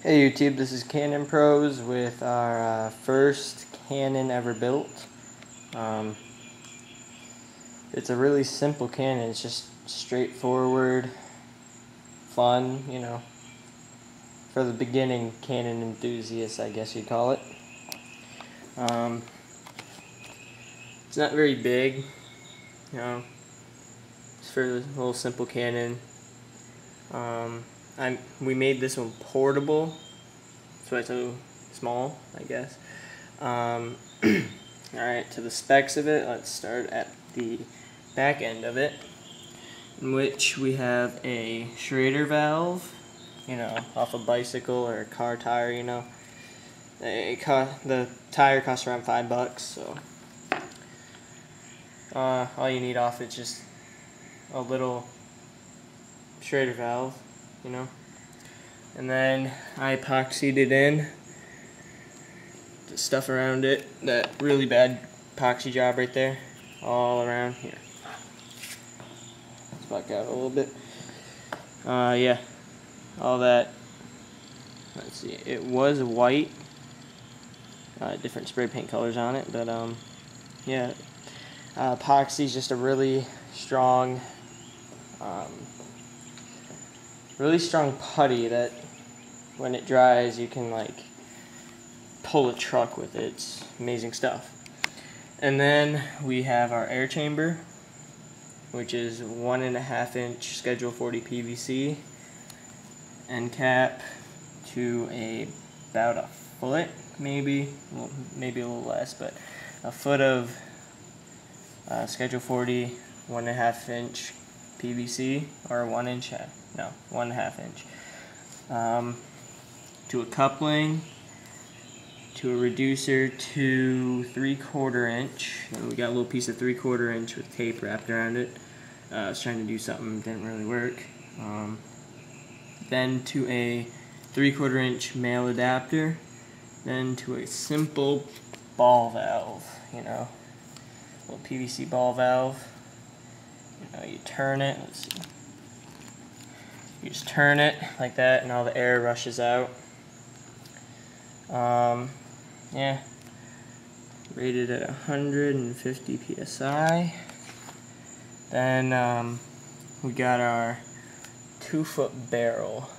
Hey YouTube, this is CannonPros with our first cannon ever built. It's a really simple cannon. It's just straightforward, fun, you know, for the beginning cannon enthusiasts, I guess you'd call it. It's not very big, you know, it's for a little simple cannon. We made this one portable, that's why it's so small, I guess. Alright, to the specs of it, let's start at the back end of it, in which we have a Schrader valve, you know, off a bicycle or a car tire, you know. The tire costs around $5, so all you need off it's just a little Schrader valve, you know. And then I epoxied it in, the stuff around it, that really bad epoxy job right there, all around here. Let's back out a little bit. Yeah, all that. Let's see, it was white, different spray paint colors on it, but yeah, epoxy is just a really strong putty that when it dries you can like pull a truck with it. It's amazing stuff. And then we have our air chamber, which is 1.5 inch Schedule 40 PVC end cap to about a foot, maybe a little less, but a foot of Schedule 40 1.5 inch PVC, or 1 inch, no, 1.5 inch, to a coupling, to a reducer to 3/4 inch. And we got a little piece of 3/4 inch with tape wrapped around it. I was trying to do something, didn't really work. Then to a 3/4 inch male adapter, then to a simple ball valve, you know, little PVC ball valve. You know, you turn it, let's see. You just turn it like that and all the air rushes out. Yeah, rated at 150 psi. Then we got our 2-foot barrel.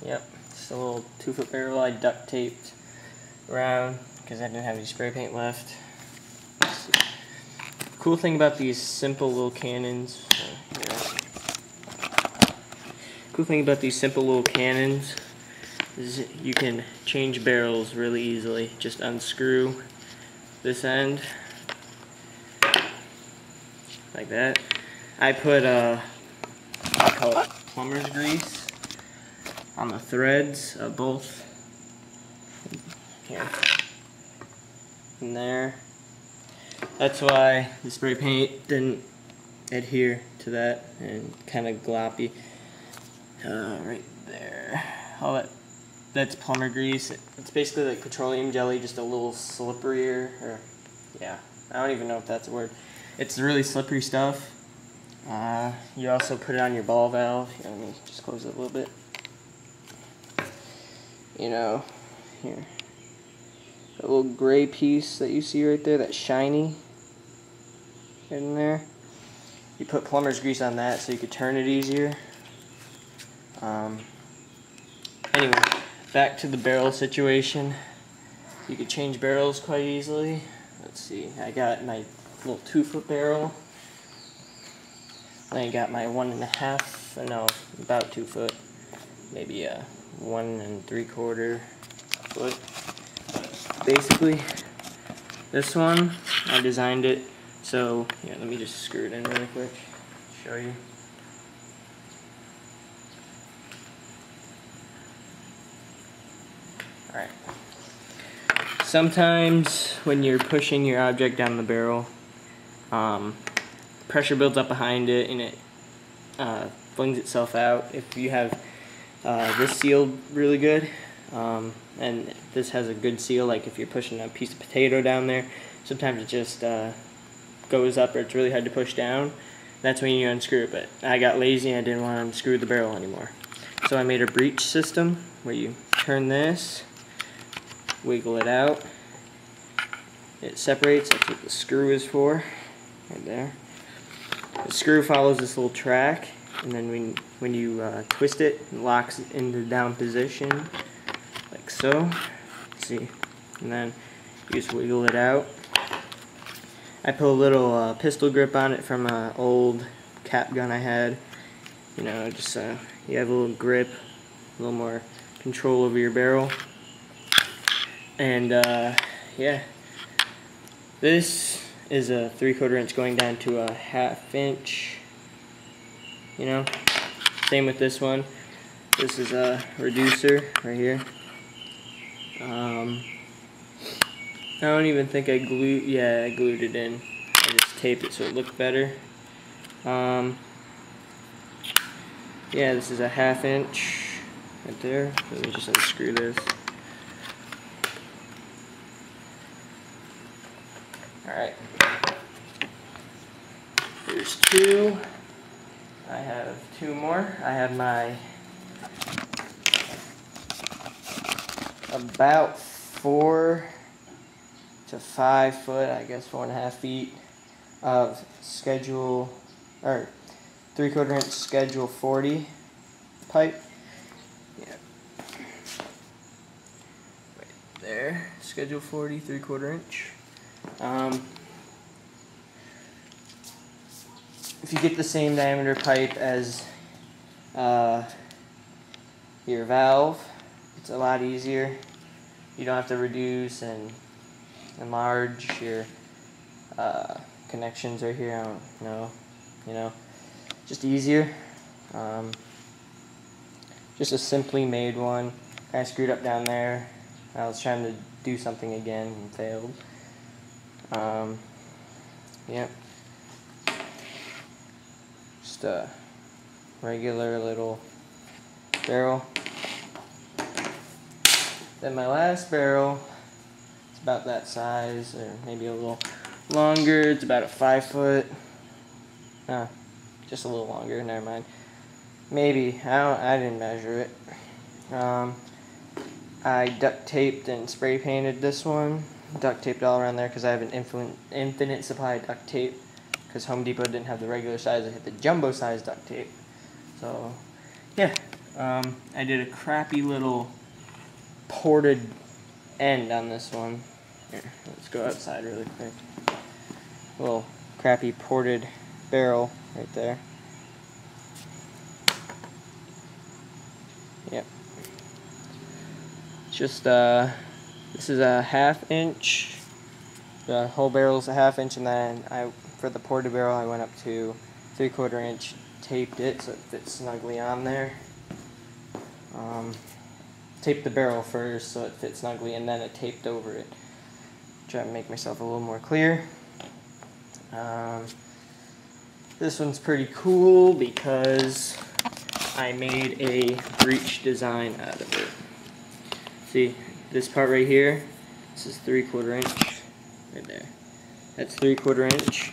Yep, just a little 2-foot barrel I duct taped around because I didn't have any spray paint left. Cool thing about these simple little cannons, is you can change barrels really easily. Just unscrew this end like that. I put I call it plumber's grease on the threads of both here and there. That's why the spray paint didn't adhere to that and kind of gloppy. Right there. All that's plumber grease. It's basically like petroleum jelly, just a little slipperier, or yeah, I don't even know if that's a word. It's really slippery stuff. You also put it on your ball valve. Here, let me just close it a little bit. You know, here. That little gray piece that you see right there, that shiny right in there. You put plumber's grease on that so you could turn it easier. Anyway, back to the barrel situation. You could change barrels quite easily. Let's see, I got my little 2-foot barrel. Then I got my 1.5, no, about 2 foot, maybe a 1 3/4 foot. Basically, this one, I designed it so, yeah, let me just screw it in really quick, show you. Alright. Sometimes when you're pushing your object down the barrel, pressure builds up behind it and it flings itself out. If you have this sealed really good, and this has a good seal, like if you're pushing a piece of potato down there, sometimes it just goes up or it's really hard to push down. That's when you unscrew it, but I got lazy and I didn't want to unscrew the barrel anymore. So I made a breech system where you turn this, wiggle it out, it separates. That's what the screw is for, right there. The screw follows this little track, and then when you twist it, it locks it into down position, like so. See, and then you just wiggle it out. I put a little pistol grip on it from an old cap gun I had. You know, just you have a little grip, a little more control over your barrel. And yeah, this is a 3/4 inch going down to a 1/2 inch. You know, same with this one. This is a reducer right here. I don't even think I glued. Yeah, I glued it in. I just taped it so it looked better. Yeah, this is a 1/2 inch right there. Let me just unscrew this. Alright. There's two. I have two more. I have my about 4 to 5 foot, I guess 4.5 feet of schedule, or 3/4 inch schedule 40 pipe. Yeah. Right there, schedule 40, 3/4 inch. If you get the same diameter pipe as your valve, it's a lot easier. You don't have to reduce and enlarge your connections right here. I don't know, you know, just easier. Just a simply made one. I screwed up down there. I was trying to do something again and failed. Yep. Just a regular little barrel. Then my last barrel, it's about that size, or maybe a little longer. It's about a 5 foot. Just a little longer. Never mind. Maybe I didn't measure it. I duct taped and spray painted this one. Duct taped all around there because I have an infinite supply of duct tape. Because Home Depot didn't have the regular size, I had the jumbo size duct tape. So yeah, I did a crappy little ported end on this one. Here, let's go outside really quick. A little crappy ported barrel right there. Yep. Just this is a 1/2 inch. The whole barrel's a 1/2 inch, and then for the ported barrel I went up to 3/4 inch, taped it so it fits snugly on there. Taped the barrel first so it fits snugly, and then it taped over it. Try to make myself a little more clear. This one's pretty cool because I made a breech design out of it. See, this part right here, this is 3/4 inch, right there. That's 3/4 inch.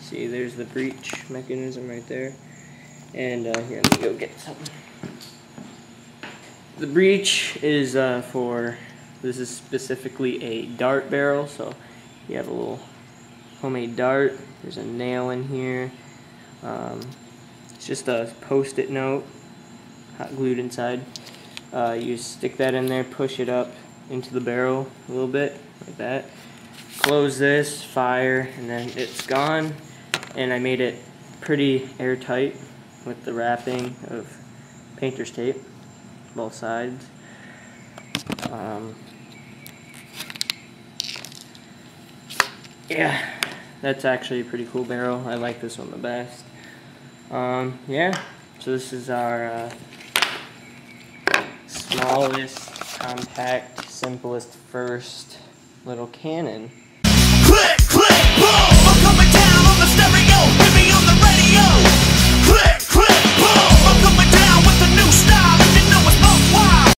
See, there's the breech mechanism right there. And here, let me go get something. The breech is this is specifically a dart barrel, so you have a little homemade dart. There's a nail in here. It's just a post-it note, hot glued inside. You stick that in there, push it up into the barrel a little bit, like that. Close this, fire, and then it's gone. And I made it pretty airtight with the wrapping of painter's tape, both sides. Yeah, that's actually a pretty cool barrel. I like this one the best. Yeah, so this is our smallest, compact, simplest first little cannon. Click, click, boom!